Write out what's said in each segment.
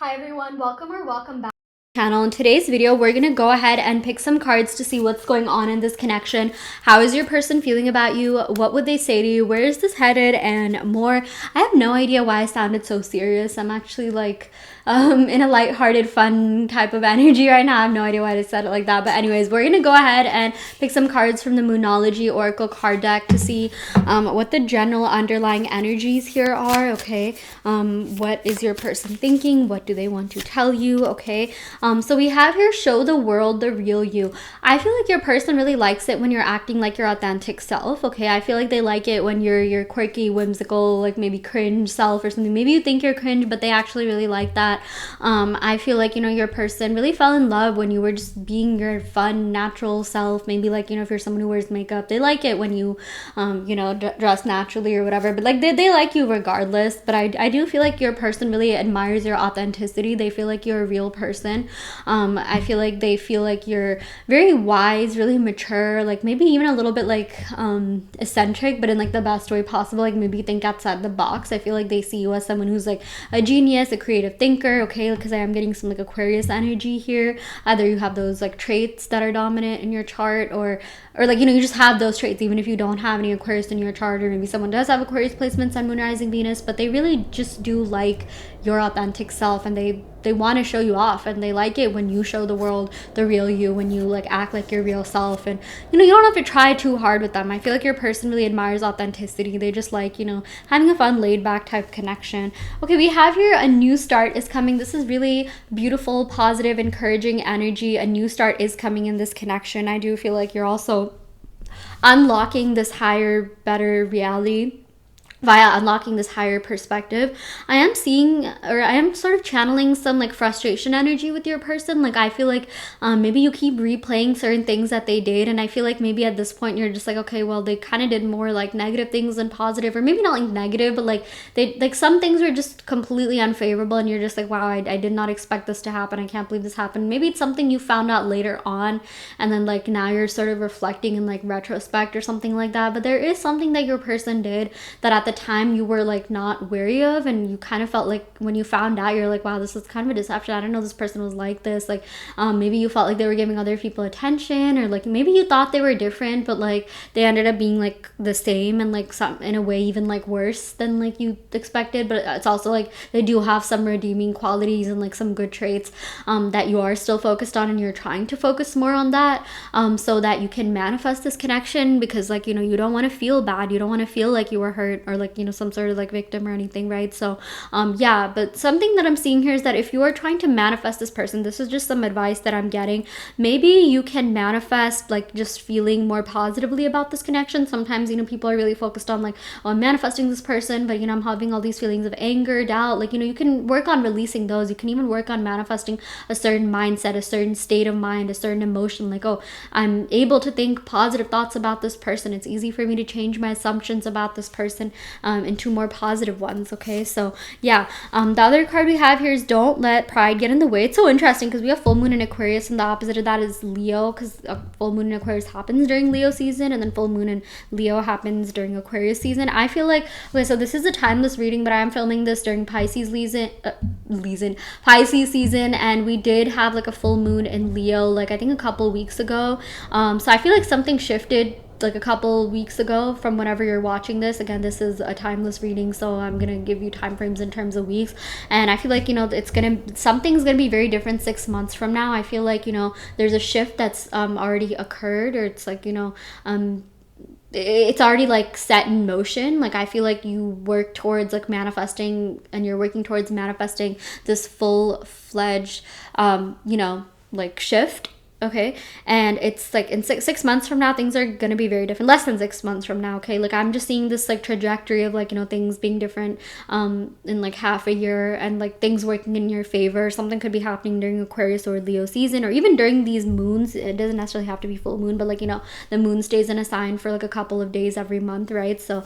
Hi everyone, welcome back channel. In today's video, we're gonna go ahead and pick some cards to see what's going on in this connection. How is your person feeling about you? What would they say to you? Where is this headed? And more. I have no idea why I sounded so serious. I'm actually like in a lighthearted, fun type of energy right now. I have no idea why I said it like that. But anyways, we're gonna go ahead and pick some cards from the Moonology Oracle card deck to see what the general underlying energies here are. Okay, what is your person thinking? What do they want to tell you? Okay. So we have here, show the world the real you. I feel like your person really likes it when you're acting like your authentic self. Okay, I feel like they like it when you're your quirky, whimsical, like maybe cringe self or something. Maybe you think you're cringe, but they actually really like that. I feel like, you know, your person really fell in love when you were just being your fun, natural self. Maybe like, you know, if you're someone who wears makeup, they like it when you, you know, dress naturally or whatever. But like they like you regardless. But I do feel like your person really admires your authenticity. They feel like you're a real person. I feel like they feel like you're very wise, really mature, like maybe even a little bit like eccentric, but in like the best way possible. Like maybe think outside the box. I feel like they see you as someone who's like a genius, a creative thinker. Okay, because I am getting some like Aquarius energy here. Either you have those like traits that are dominant in your chart, or like, you know, you just have those traits even if you don't have any Aquarius in your chart, or maybe someone does have Aquarius placements, Sun, Moon, Rising, Venus, but they really just do like your authentic self, and they want to show you off, and they like it when you show the world the real you, when you like act like your real self. And you know, you don't have to try too hard with them. I feel like your person really admires authenticity. They just like, you know, having a fun, laid back type connection. Okay, we have here a new start is coming. This is really beautiful, positive, encouraging energy. A new start is coming in this connection. I do feel like you're also unlocking this higher, better reality via unlocking this higher perspective. I am seeing, or I am sort of channeling some like frustration energy with your person. Like I feel like maybe you keep replaying certain things that they did, and I feel like maybe at this point you're just like, okay, well, they kind of did more like negative things than positive, or maybe not like negative, but like they like some things were just completely unfavorable, and you're just like, wow, I did not expect this to happen. I can't believe this happened. Maybe it's something you found out later on, and then like now you're sort of reflecting in like retrospect or something like that. But there is something that your person did that at the time you were like not wary of, and you kind of felt like when you found out, you're like, wow, this is kind of a deception. I didn't know this person was like this. Like maybe you felt like they were giving other people attention, or like maybe you thought they were different, but like they ended up being like the same, and like some in a way even like worse than like you expected. But it's also like they do have some redeeming qualities and like some good traits that you are still focused on, and you're trying to focus more on that so that you can manifest this connection. Because like, you know, you don't want to feel bad, you don't want to feel like you were hurt, or like, you know, some sort of like victim or anything, right? So yeah, but something that I'm seeing here is that if you are trying to manifest this person, this is just some advice that I'm getting. Maybe you can manifest like just feeling more positively about this connection. Sometimes, you know, people are really focused on like, oh, I'm manifesting this person, but you know, I'm having all these feelings of anger, doubt. Like, you know, you can work on releasing those. You can even work on manifesting a certain mindset, a certain state of mind, a certain emotion. Like, oh, I'm able to think positive thoughts about this person. It's easy for me to change my assumptions about this person into more positive ones. Okay, so yeah, the other card we have here is don't let pride get in the way. It's so interesting because we have full moon in Aquarius, and the opposite of that is Leo, because full moon in Aquarius happens during Leo season, and then full moon in Leo happens during Aquarius season. I feel like, okay, so this is a timeless reading, but I am filming this during Pisces Pisces season, and we did have like a full moon in Leo, like I think a couple weeks ago. So I feel like something shifted like a couple weeks ago from whenever you're watching this. Again, this is a timeless reading, so I'm gonna give you time frames in terms of weeks, and I feel like, you know, something's gonna be very different 6 months from now. I feel like, you know, there's a shift that's already occurred, or it's like, you know, it's already like set in motion. Like I feel like you work towards like manifesting, and you're working towards manifesting this full-fledged you know, like shift. Okay, and it's like in six months from now, things are gonna be very different. Less than 6 months from now. Okay, like I'm just seeing this like trajectory of like, you know, things being different in like half a year, and like things working in your favor. Something could be happening during Aquarius or Leo season, or even during these moons. It doesn't necessarily have to be full moon, but like, you know, the moon stays in a sign for like a couple of days every month, right? So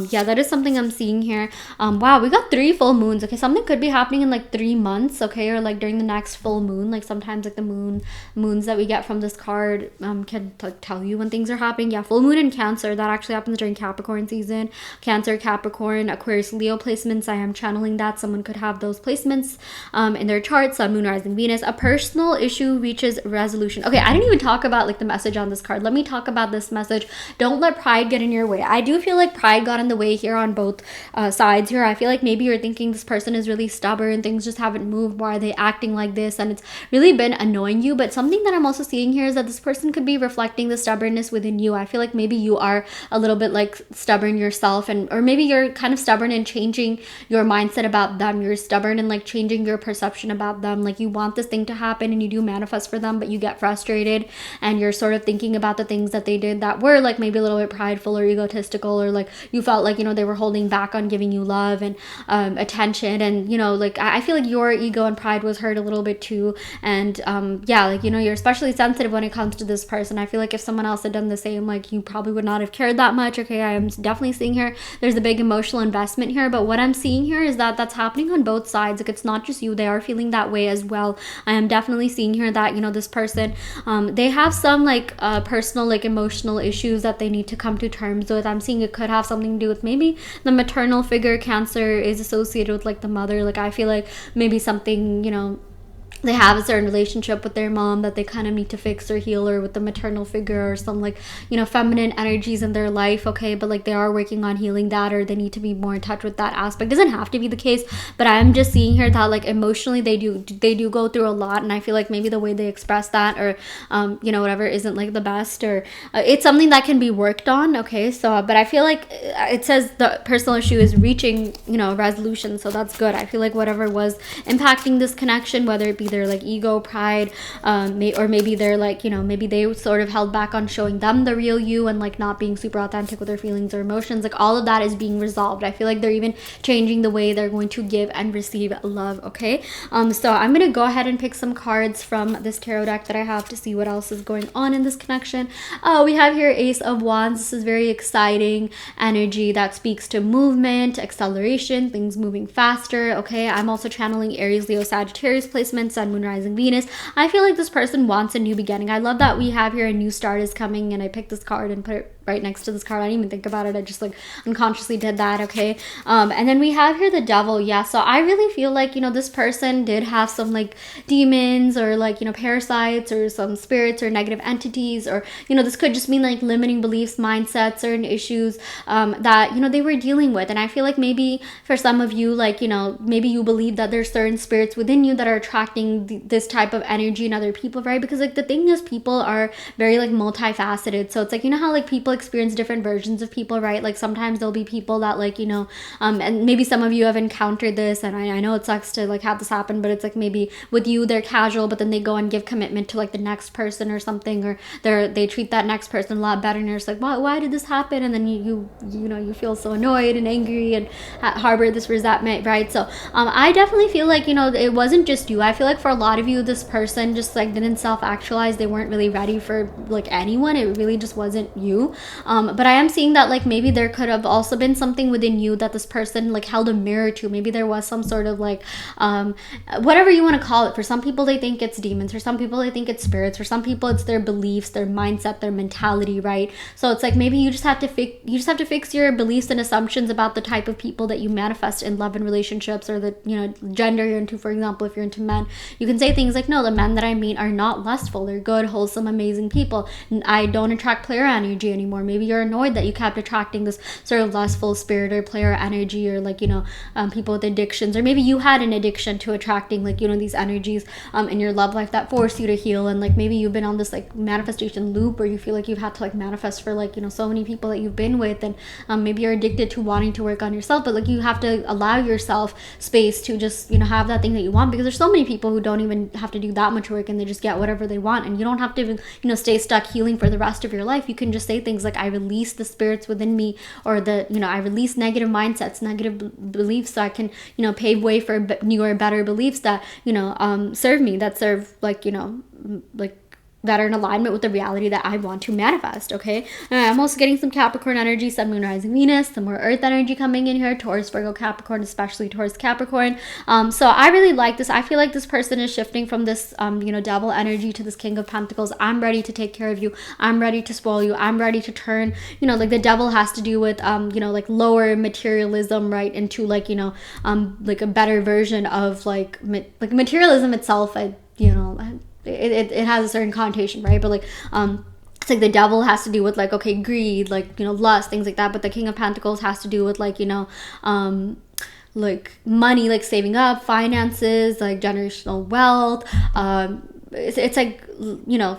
yeah, that is something I'm seeing here. Wow, we got 3 full moons. Okay, something could be happening in like 3 months. Okay, or like during the next full moon. Like sometimes like the moons that we get from this card can tell you when things are happening. Yeah, full moon in Cancer. That actually happens during Capricorn season. Cancer, Capricorn, Aquarius, Leo placements. I am channeling that. Someone could have those placements in their chart. Sun, Moon, Rising, Venus. A personal issue reaches resolution. Okay, I didn't even talk about like the message on this card. Let me talk about this message. Don't let pride get in your way. I do feel like pride got in the way here on both sides here. I feel like maybe you're thinking this person is really stubborn. Things just haven't moved. Why are they acting like this? And it's really been annoying you. But something that I'm also seeing here is that this person could be reflecting the stubbornness within you. I feel like maybe you are a little bit like stubborn yourself, and or maybe you're kind of stubborn in changing your mindset about them. You're stubborn in like changing your perception about them. Like you want this thing to happen and you do manifest for them, but you get frustrated and you're sort of thinking about the things that they did that were like maybe a little bit prideful or egotistical, or like you felt like, you know, they were holding back on giving you love and attention. And, you know, like I feel like your ego and pride was hurt a little bit too. And yeah, like, you know, you're especially sensitive when it comes to this person. I feel like if someone else had done the same, like you probably would not have cared that much. Okay, I am definitely seeing here there's a big emotional investment here, but what I'm seeing here is that that's happening on both sides. Like it's not just you, they are feeling that way as well. I am definitely seeing here that, you know, this person they have some like personal like emotional issues that they need to come to terms with. I'm seeing it could have something to do with maybe the maternal figure. Cancer is associated with like the mother. Like I feel like maybe something, you know, they have a certain relationship with their mom that they kind of need to fix or heal, or with the maternal figure, or some like, you know, feminine energies in their life. Okay, but like they are working on healing that, or they need to be more in touch with that aspect. Doesn't have to be the case, but I'm just seeing here that like emotionally they do go through a lot, and I feel like maybe the way they express that, or you know, whatever, isn't like the best, or it's something that can be worked on. Okay, so but I feel like it says the personal issue is reaching, you know, resolution, so that's good. I feel like whatever was impacting this connection, whether it be their like ego, pride, or maybe they're like, you know, maybe they sort of held back on showing them the real you and like not being super authentic with their feelings or emotions, like all of that is being resolved. I feel like they're even changing the way they're going to give and receive love. Okay, so I'm gonna go ahead and pick some cards from this tarot deck that I have to see what else is going on in this connection. We have here Ace of Wands. This is very exciting energy that speaks to movement, acceleration, things moving faster. Okay, I'm also channeling Aries, Leo, Sagittarius placements, Sun, Moon, Rising, Venus. I feel like this person wants a new beginning. I love that we have here a new start is coming, and I picked this card and put it right next to this card. I didn't even think about it. I just like unconsciously did that. Okay, and then we have here the Devil. Yeah, so I really feel like, you know, this person did have some like demons, or like, you know, parasites, or some spirits or negative entities, or, you know, this could just mean like limiting beliefs, mindsets, certain issues that, you know, they were dealing with. And I feel like maybe for some of you, like, you know, maybe you believe that there's certain spirits within you that are attracting this type of energy in other people, right? Because like the thing is, people are very like multifaceted. So it's like, you know how like people experience different versions of people, right? Like sometimes there'll be people that like, you know, and maybe some of you have encountered this, and I know it sucks to like have this happen, but it's like maybe with you they're casual, but then they go and give commitment to like the next person or something, or they treat that next person a lot better, and you're just like, why did this happen? And then you know, you feel so annoyed and angry and harbor this resentment, right? So I definitely feel like, you know, it wasn't just you. I feel like for a lot of you, this person just like didn't self-actualize. They weren't really ready for like anyone. It really just wasn't you. But I am seeing that like maybe there could have also been something within you that this person like held a mirror to. Maybe there was some sort of like whatever you want to call it. For some people they think it's demons, for some people they think it's spirits, for some people it's their beliefs, their mindset, their mentality, right? So it's like maybe you just have to fix your beliefs and assumptions about the type of people that you manifest in love and relationships, or the, you know, gender you're into. For example, if you're into men, you can say things like, no, the men that I meet are not lustful, they're good, wholesome, amazing people. I don't attract player energy anymore. Maybe you're annoyed that you kept attracting this sort of lustful spirit or player energy, or like, you know, people with addictions, or maybe you had an addiction to attracting like, you know, these energies in your love life that force you to heal. And like maybe you've been on this like manifestation loop where you feel like you've had to like manifest for like, you know, so many people that you've been with, and maybe you're addicted to wanting to work on yourself, but like you have to allow yourself space to just, you know, have that thing that you want, because there's so many people who don't even have to do that much work and they just get whatever they want. And you don't have to even, you know, stay stuck healing for the rest of your life. You can just say things like, I release the spirits within me, or the, you know, I release negative mindsets, negative beliefs, so I can, you know, pave way for newer, better beliefs that, you know, serve me, that serve like, you know, like that are in alignment with the reality that I want to manifest, okay? And I'm also getting some Capricorn energy, Sun, Moon, Rising, Venus, some more Earth energy coming in here, Taurus, Virgo, Capricorn, especially Taurus, Capricorn. So I really like this. I feel like this person is shifting from this, Devil energy to this King of Pentacles. I'm ready to take care of you. I'm ready to spoil you. I'm ready to turn, like the Devil has to do with, like lower materialism, right, into like, like a better version of like materialism itself. It has a certain connotation, right? But like it's like the Devil has to do with like, okay, greed, like, lust, things like that. But the King of Pentacles has to do with like, like money, like saving up, finances, like generational wealth. It's like,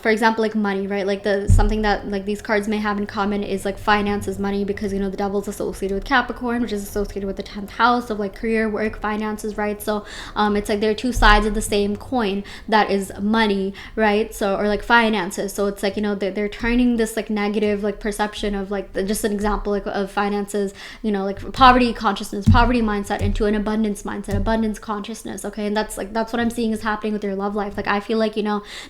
for example, like money, right? Like something that like these cards may have in common is like finances, money, because the Devil's associated with Capricorn, which is associated with the 10th house of like career, work, finances, right? So it's like there are two sides of the same coin, that is money, right? So, or like finances. So it's like, they're turning this like negative like perception of like, just an example like of finances, like poverty consciousness, poverty mindset, into an abundance mindset, abundance consciousness, okay? And that's what I'm seeing is happening with your love life. Like I feel like,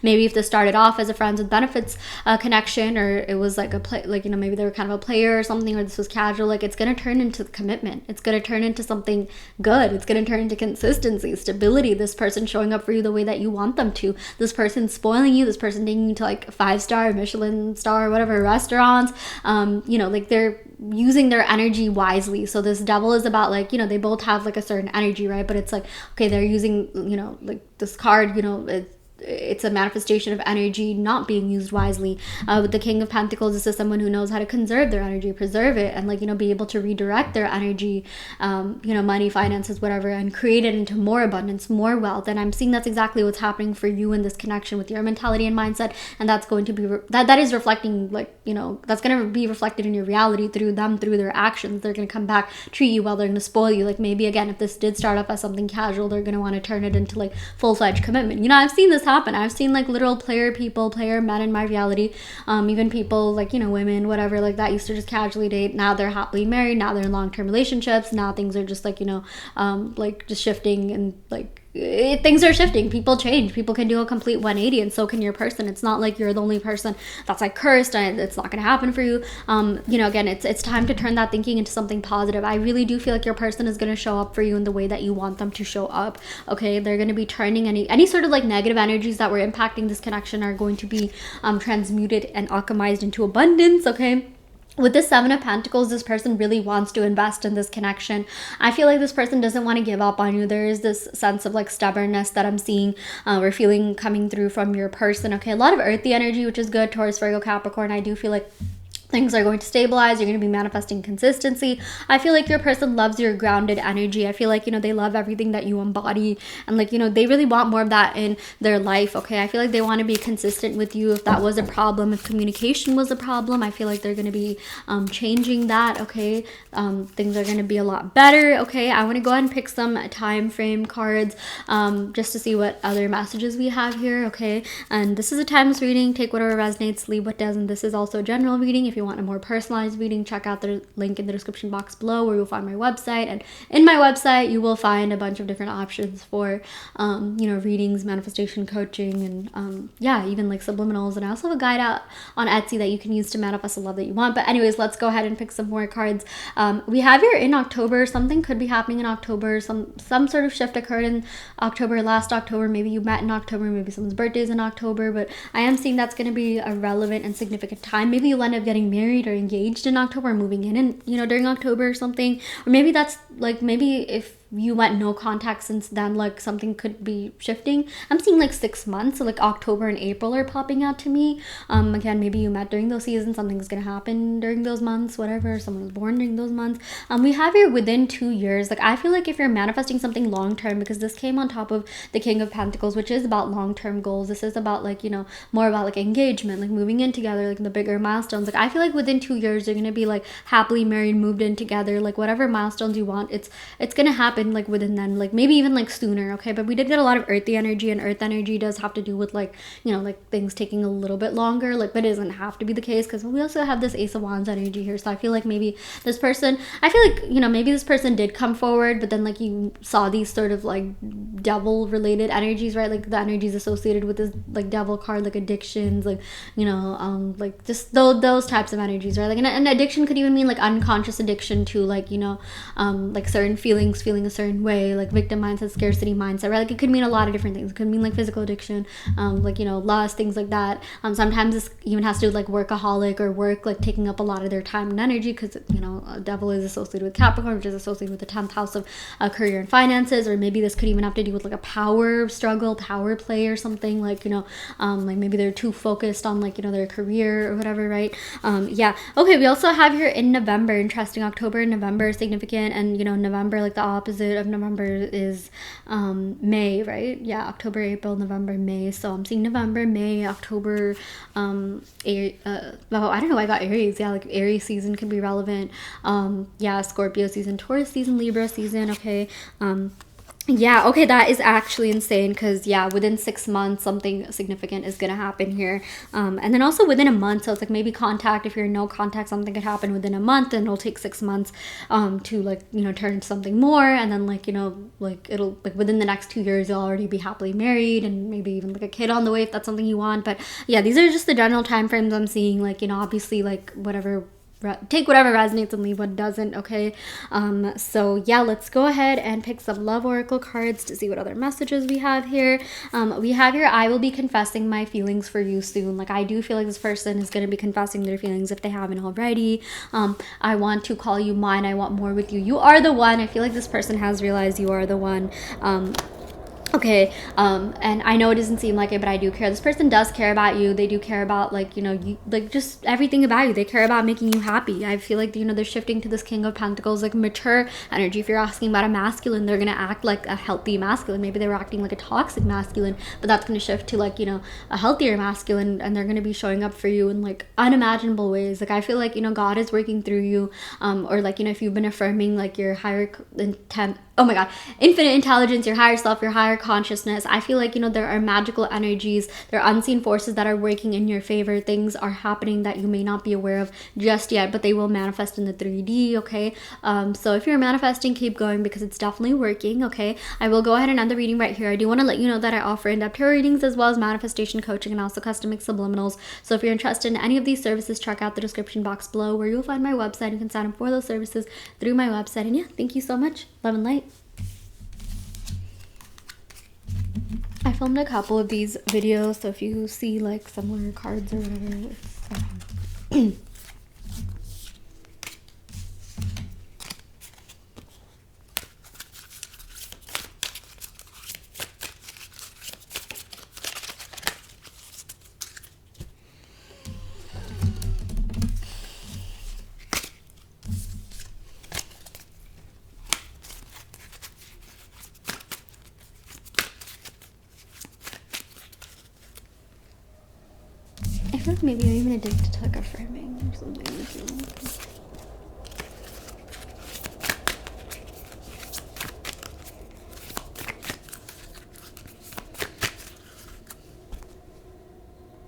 maybe if this started off as a friends with benefits connection, or it was like a play, like, maybe they were kind of a player or something, or this was casual, like it's going to turn into commitment. It's going to turn into something good. It's going to turn into consistency, stability, this person showing up for you the way that you want them to, this person spoiling you, this person taking you to like 5-star, Michelin star, whatever restaurants, like they're using their energy wisely. So this Devil is about like, they both have like a certain energy, right? But it's like, okay, they're using, like this card, it's a manifestation of energy not being used wisely. With the King of Pentacles, this is someone who knows how to conserve their energy, preserve it, and like, be able to redirect their energy, money, finances, whatever, and create it into more abundance, more wealth. And I'm seeing that's exactly what's happening for you in this connection with your mentality and mindset. And that's going to be that is reflecting, like, that's going to be reflected in your reality through them, through their actions. They're going to come back, treat you well, they're going to spoil you. Like maybe again, if this did start off as something casual, they're going to want to turn it into like full-fledged commitment. I've seen this happen. I've seen like literal player men in my reality, even people like, women, whatever, like that used to just casually date. Now they're happily married. Now they're in long-term relationships. Now things are just like, like just shifting, and like things are shifting. People change. People can do a complete 180, and so can your person. It's not like you're the only person that's like cursed and it's not going to happen for you. Again, it's time to turn that thinking into something positive. I really do feel like your person is going to show up for you in the way that you want them to show up. Okay, they're going to be turning any sort of like negative energies that were impacting this connection are going to be transmuted and alchemized into abundance. Okay. With the Seven of Pentacles, this person really wants to invest in this connection. I feel like this person doesn't want to give up on you. There is this sense of like stubbornness that I'm seeing or feeling coming through from your person. Okay, a lot of earthy energy, which is good. Taurus, Virgo, Capricorn. I do feel like things are going to stabilize. You're going to be manifesting consistency. I feel like your person loves your grounded energy. I feel like, they love everything that you embody, and like, they really want more of that in their life. Okay. I feel like they want to be consistent with you. If that was a problem, if communication was a problem, I feel like they're going to be changing that. Okay. Things are going to be a lot better. Okay. I want to go ahead and pick some time frame cards just to see what other messages we have here. Okay. And this is a timeless reading. Take whatever resonates, leave what doesn't. This is also a general reading. If you want a more personalized reading, check out the link in the description box below, where you'll find my website. And in my website, you will find a bunch of different options for, readings, manifestation coaching, and even like subliminals. And I also have a guide out on Etsy that you can use to manifest the love that you want. But anyways, let's go ahead and pick some more cards. We have here in October, something could be happening in October. Some sort of shift occurred in October, last October. Maybe you met in October, maybe someone's birthday is in October, but I am seeing that's going to be a relevant and significant time. Maybe you'll end up getting married or engaged in October, moving in and during October or something. Or maybe that's like, maybe if you went no contact since then, like something could be shifting. I'm seeing like 6 months, so like October and April are popping out to me. Again, maybe you met during those seasons, something's gonna happen during those months, whatever, someone was born during those months. We have here within 2 years. Like I feel like if you're manifesting something long-term, because this came on top of the King of Pentacles, which is about long-term goals. This is about like, more about like engagement, like moving in together, like the bigger milestones. Like I feel like within 2 years, you're gonna be like happily married, moved in together, like whatever milestones you want, it's gonna happen. happen like within then, like maybe even like sooner, okay? But we did get a lot of earthy energy, and earth energy does have to do with like, you know, like things taking a little bit longer, like, but it doesn't have to be the case, because we also have this Ace of Wands energy here. So I feel like maybe this person, I feel like, you know, maybe this person did come forward, but then like you saw these sort of like devil related energies, right? Like the energies associated with this like devil card, like addictions, like, you know, like just those types of energies, right? Like an addiction could even mean like unconscious addiction to like, you know, like certain feelings, feeling a certain way, like victim mindset, scarcity mindset, right? Like it could mean a lot of different things. It could mean like physical addiction, like, you know, lust, things like that. Sometimes this even has to do with like workaholic or work, like taking up a lot of their time and energy, because, you know, devil is associated with Capricorn, which is associated with the 10th house of career and finances. Or maybe this could even have to do with like a power struggle, power play or something, like, you know, like maybe they're too focused on like, you know, their career or whatever, right? Yeah. Okay, we also have here in November, interesting, October and November is significant, and, you know, November, like the opposite of November is May, right? Yeah, October, April, November, May. So I'm seeing November, May, October, well, I don't know why I got Aries. Yeah, like Aries season could be relevant. Yeah, Scorpio season, Taurus season, Libra season. Okay. Yeah, okay, that is actually insane, because yeah, within 6 months something significant is gonna happen here, and then also within a month. So it's like maybe contact, if you're in no contact, something could happen within a month, and it'll take 6 months to like, you know, turn into something more, and then like, you know, like it'll like within the next 2 years you'll already be happily married, and maybe even like a kid on the way if that's something you want. But yeah, these are just the general time frames I'm seeing. Like, you know, obviously like whatever, take whatever resonates and leave what doesn't, okay? So yeah, let's go ahead and pick some love oracle cards to see what other messages we have here. We have here, I will be confessing my feelings for you soon. Like, I do feel like this person is going to be confessing their feelings if they haven't already. I want to call you mine. I want more with you. You are the one. I feel like this person has realized you are the one. Okay, and I know it doesn't seem like it, but I do care. This person does care about you. They do care about, like, you know, you, like, just everything about you. They care about making you happy. I feel like, you know, they're shifting to this King of Pentacles, like, mature energy. If you're asking about a masculine, they're gonna act like a healthy masculine. Maybe they were acting like a toxic masculine, but that's gonna shift to, like, you know, a healthier masculine, and they're gonna be showing up for you in, like, unimaginable ways. Like, I feel like, you know, God is working through you, or, like, you know, if you've been affirming, like, your higher intent, oh my god, infinite intelligence, your higher self, your higher consciousness, I feel like, you know, there are magical energies, there are unseen forces that are working in your favor. Things are happening that you may not be aware of just yet, but they will manifest in the 3D, okay? So if you're manifesting, keep going, because it's definitely working, okay? I will go ahead and end the reading right here. I do want to let you know that I offer in-depth tarot readings as well as manifestation coaching and also custom subliminals. So if you're interested in any of these services, check out the description box below where you'll find my website. You can sign up for those services through my website. And yeah, thank you so much. Love and light. I filmed a couple of these videos, so if you see like similar cards or whatever, it's I feel like maybe I'm even addicted to like affirming or something.